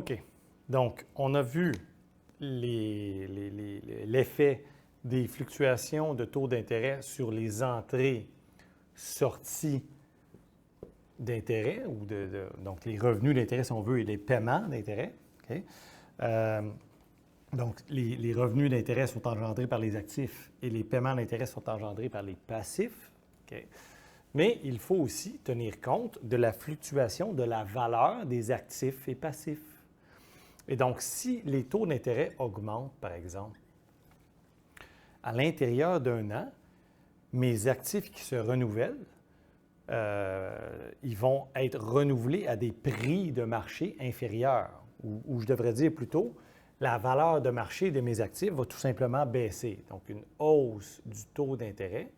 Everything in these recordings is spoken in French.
OK. Donc, on a vu l'effet des fluctuations de taux d'intérêt sur les entrées, sorties d'intérêt, ou donc les revenus d'intérêt, si on veut, et les paiements d'intérêt. OK? Donc, les revenus d'intérêt sont engendrés par les actifs et les paiements d'intérêt sont engendrés par les passifs. OK? Mais il faut aussi tenir compte de la fluctuation de la valeur des actifs et passifs. Et donc, si les taux d'intérêt augmentent, par exemple, à l'intérieur d'un an, mes actifs qui se renouvellent, ils vont être renouvelés à des prix de marché inférieurs, ou je devrais dire plutôt, la valeur de marché de mes actifs va tout simplement baisser. Donc, une hausse du taux d'intérêt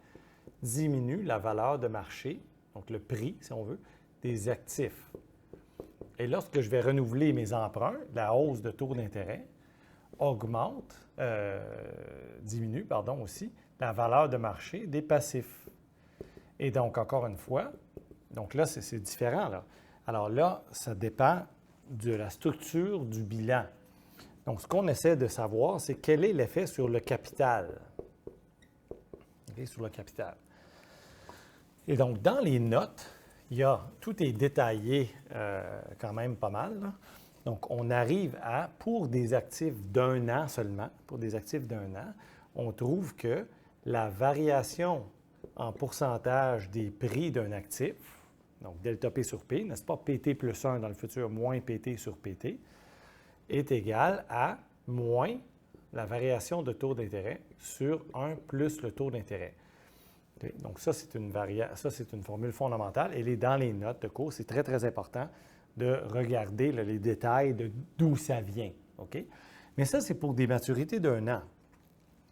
diminue la valeur de marché, donc le prix, si on veut, des actifs. Et lorsque je vais renouveler mes emprunts, la hausse de taux d'intérêt diminue, pardon, aussi la valeur de marché des passifs. Et donc, encore une fois, donc là, c'est différent, là. Alors là, ça dépend de la structure du bilan. Donc, ce qu'on essaie de savoir, c'est quel est l'effet sur le capital. Okay, sur le capital. Et donc, dans les notes, tout est détaillé quand même pas mal, là. Donc, on arrive à, pour des actifs d'un an seulement, on trouve que la variation en pourcentage des prix d'un actif, donc delta P sur P, n'est-ce pas, PT plus 1 dans le futur moins PT sur PT, est égale à moins la variation de taux d'intérêt sur 1 plus le taux d'intérêt. Okay? Donc, ça, c'est une formule fondamentale. Elle est dans les notes de cours. C'est très, très important de regarder là, les détails de d'où ça vient. Okay? Mais ça, c'est pour des maturités d'un an.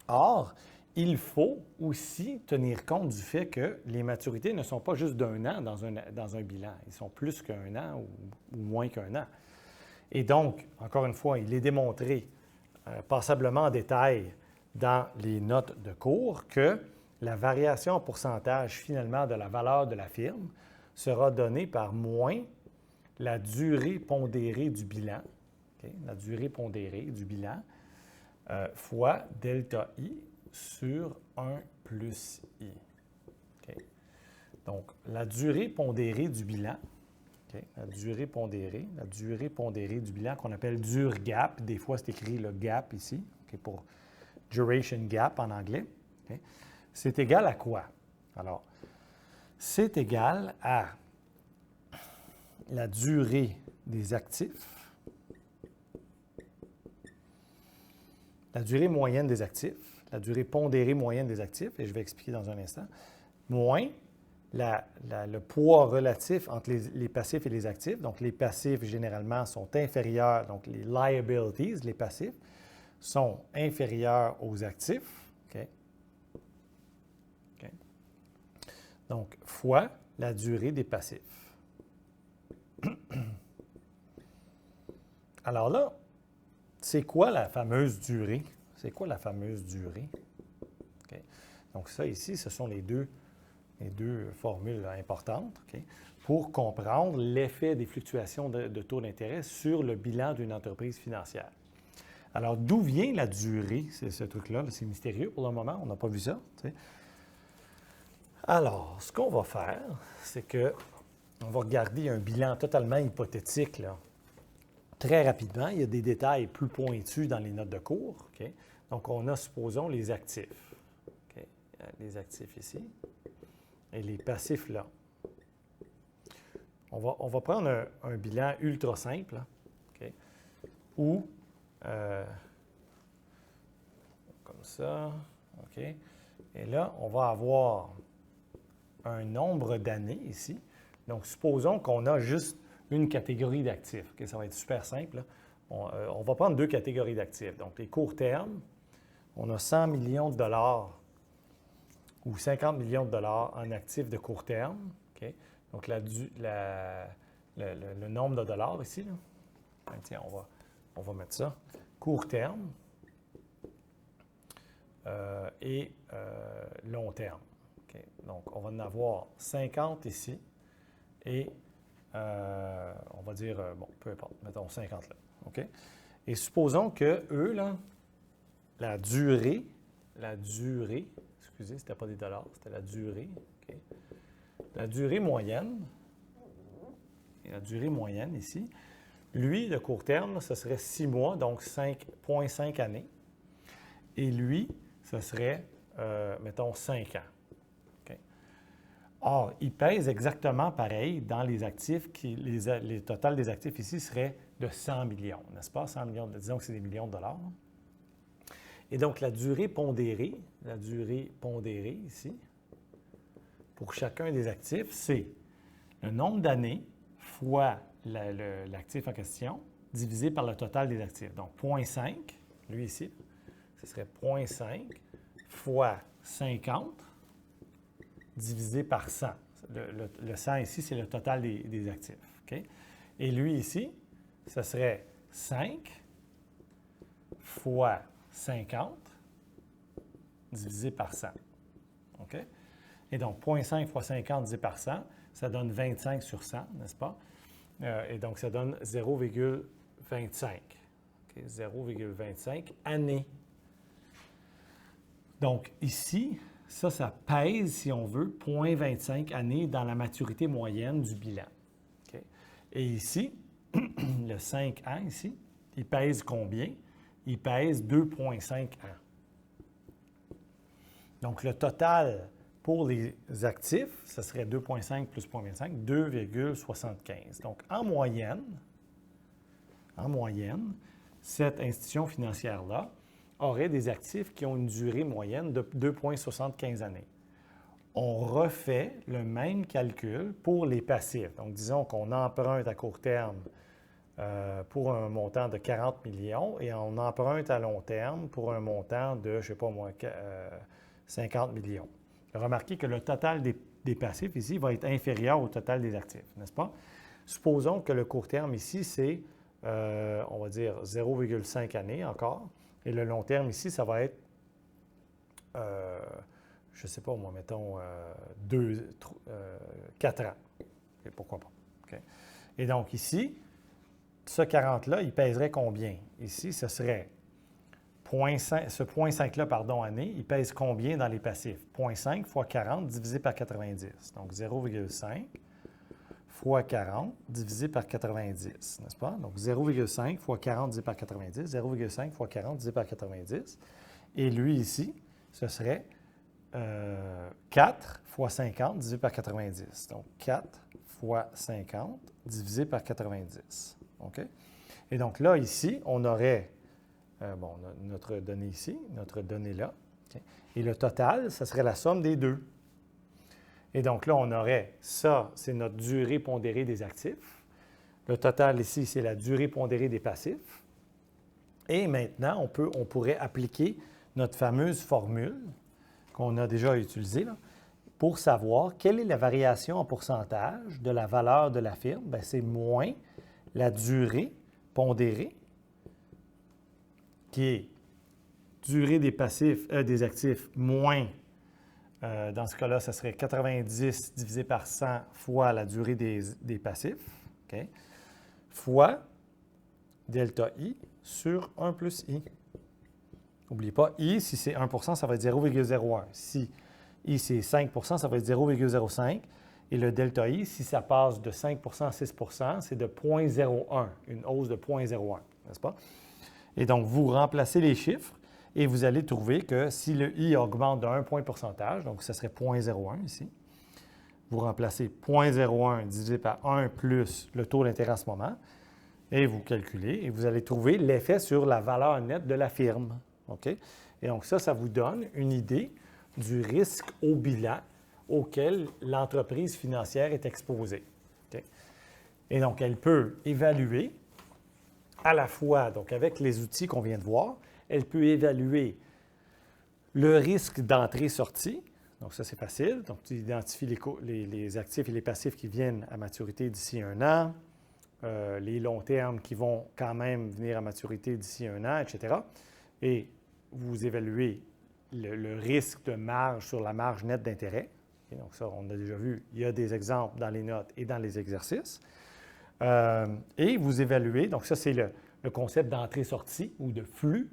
Or, il faut aussi tenir compte du fait que les maturités ne sont pas juste d'un an dans un bilan. Ils sont plus qu'un an ou moins qu'un an. Et donc, encore une fois, il est démontré passablement en détail dans les notes de cours que la variation en pourcentage finalement de la valeur de la firme sera donnée par moins la durée pondérée du bilan, okay? La durée pondérée du bilan, fois delta I sur 1 plus I. Okay? Donc, la durée pondérée du bilan, okay? La durée pondérée du bilan qu'on appelle DURGAP, des fois c'est écrit le gap ici, okay? Pour duration gap en anglais, okay? C'est égal à quoi? Alors, c'est égal à la durée des actifs, la durée moyenne des actifs, la durée pondérée moyenne des actifs, et je vais expliquer dans un instant, moins le poids relatif entre les passifs et les actifs. Donc, les passifs, généralement, sont inférieurs, donc les liabilities, les passifs, sont inférieurs aux actifs. Okay? Okay. Donc, fois la durée des passifs. Alors là, c'est quoi la fameuse durée? C'est quoi la fameuse durée? Okay. Donc ça ici, ce sont les deux formules là, importantes, okay, pour comprendre l'effet des fluctuations de taux d'intérêt sur le bilan d'une entreprise financière. Alors, d'où vient la durée? C'est ce truc-là, là, c'est mystérieux pour le moment, on n'a pas vu ça. Tu sais. Alors, ce qu'on va faire, c'est qu'on va regarder un bilan totalement hypothétique, là. Très rapidement, il y a des détails plus pointus dans les notes de cours. Okay? Donc, on a, supposons, les actifs. Okay? Les actifs ici. Et les passifs là. On va prendre un bilan ultra simple, là, okay? Où, comme ça, OK. Et là, on va avoir un nombre d'années ici. Donc, supposons qu'on a juste une catégorie d'actifs. Okay? Ça va être super simple. On va prendre deux catégories d'actifs. Donc, les courts termes, on a 100 millions de dollars ou 50 millions de dollars en actifs de court terme. Okay? Donc, le nombre de dollars ici, là. Tiens, on va mettre ça. Court terme et long terme. Okay? Donc, on va en avoir 50 ici et on va dire, bon, peu importe, mettons 50 là. OK? Et supposons que eux, là, la durée, excusez, ce n'était pas des dollars, c'était la durée. OK? La durée moyenne, et la durée moyenne ici, lui, le court terme, ce serait 6 mois, donc 5,5 années. Et lui, ce serait, mettons, 5 ans. OK? Or, il pèse exactement pareil dans les actifs, les totales des actifs ici seraient de 100 millions, n'est-ce pas? 100 millions, disons que c'est des millions de dollars. Et donc, la durée pondérée ici, pour chacun des actifs, c'est le nombre d'années fois l'actif en question divisé par le total des actifs. Donc, 0,5, lui ici, ce serait 0,5 fois 50 divisé par 100. Le 100 ici, c'est le total des actifs. OK? Et lui ici, ce serait 5 fois 50 divisé par 100. OK? Et donc, 0,5 fois 50 divisé par 100, ça donne 25 sur 100, n'est-ce pas? Et donc, ça donne 0,25. Okay? 0,25 années. Donc, ici, ça pèse, si on veut, 0,25 années dans la maturité moyenne du bilan. Okay? Et ici, le 5 ans, ici, il pèse combien? Il pèse 2,5 ans. Donc, le total pour les actifs, ce serait 2,5 plus 0,25, 2,75. Donc, en moyenne, cette institution financière-là aurait des actifs qui ont une durée moyenne de 2,75 années. On refait le même calcul pour les passifs. Donc, disons qu'on emprunte à court terme pour un montant de 40 millions et on emprunte à long terme pour un montant de, je ne sais pas moi, 50 millions. Remarquez que le total des passifs ici va être inférieur au total des actifs, n'est-ce pas? Supposons que le court terme ici, c'est, on va dire, 0,5 années encore. Et le long terme ici, ça va être, je ne sais pas moi, mettons, 4 ans. Et pourquoi pas? Okay. Et donc ici, ce 40-là, il pèserait combien? Ici, ce serait ce 0,5-là, année, il pèse combien dans les passifs? 0,5 fois 40 divisé par 90. Donc, 0,5 fois 40 divisé par 90, n'est-ce pas? Donc, 0,5 fois 40 divisé par 90, 0,5 fois 40 divisé par 90. Et lui, ici, ce serait 4 fois 50 divisé par 90. Donc, 4 fois 50 divisé par 90. OK? Et donc là, ici, on aurait notre donnée ici, notre donnée là. Okay? Et le total, ce serait la somme des deux. Et donc là, on aurait ça, c'est notre durée pondérée des actifs. Le total ici, c'est la durée pondérée des passifs. Et maintenant, on pourrait appliquer notre fameuse formule qu'on a déjà utilisée là, pour savoir quelle est la variation en pourcentage de la valeur de la firme. Bien, c'est moins la durée pondérée, qui est durée des passifs, des actifs moins, dans ce cas-là, ça serait 90 divisé par 100 fois la durée des passifs, okay, fois delta I sur 1 plus I. N'oubliez pas, I, si c'est 1 ça va être 0,01. Si I, c'est 5 ça va être 0,05. Et le delta I, si ça passe de 5 à 6 c'est de 0,01, une hausse de 0,01, n'est-ce pas? Et donc, vous remplacez les chiffres et vous allez trouver que si le I augmente de 1 point de pourcentage, donc ce serait 0,01 ici, vous remplacez 0,01 divisé par 1 plus le taux d'intérêt à ce moment, et vous calculez et vous allez trouver l'effet sur la valeur nette de la firme. OK? Et donc, ça vous donne une idée du risque au bilan auquel l'entreprise financière est exposée. OK? Et donc, elle peut évaluer à la fois, donc avec les outils qu'on vient de voir, elle peut évaluer le risque d'entrée-sortie. Donc, ça, c'est facile. Donc, tu identifies les actifs et les passifs qui viennent à maturité d'ici 1 an, les longs termes qui vont quand même venir à maturité d'ici 1 an, etc. Et vous évaluez le risque de marge sur la marge nette d'intérêt. Et donc, ça, on a déjà vu, il y a des exemples dans les notes et dans les exercices. Et vous évaluez, donc ça, c'est le concept d'entrée-sortie ou de flux,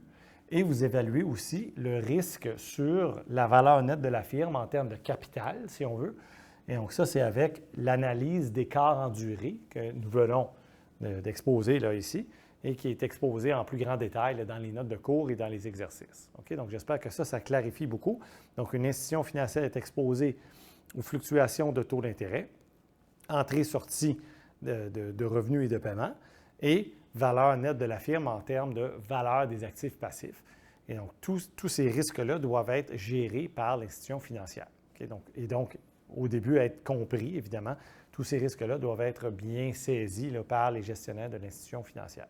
et vous évaluez aussi le risque sur la valeur nette de la firme en termes de capital, si on veut. Et donc ça, c'est avec l'analyse d'écart en durée que nous venons d'exposer là, ici et qui est exposée en plus grand détail là, dans les notes de cours et dans les exercices. OK? Donc j'espère que ça clarifie beaucoup. Donc une institution financière est exposée aux fluctuations de taux d'intérêt, entrée-sortie de revenus et de paiement, et valeur nette de la firme en termes de valeur des actifs passifs. Et donc, tous ces risques-là doivent être gérés par l'institution financière. Okay? Donc, au début, être compris, évidemment, tous ces risques-là doivent être bien saisis là, par les gestionnaires de l'institution financière.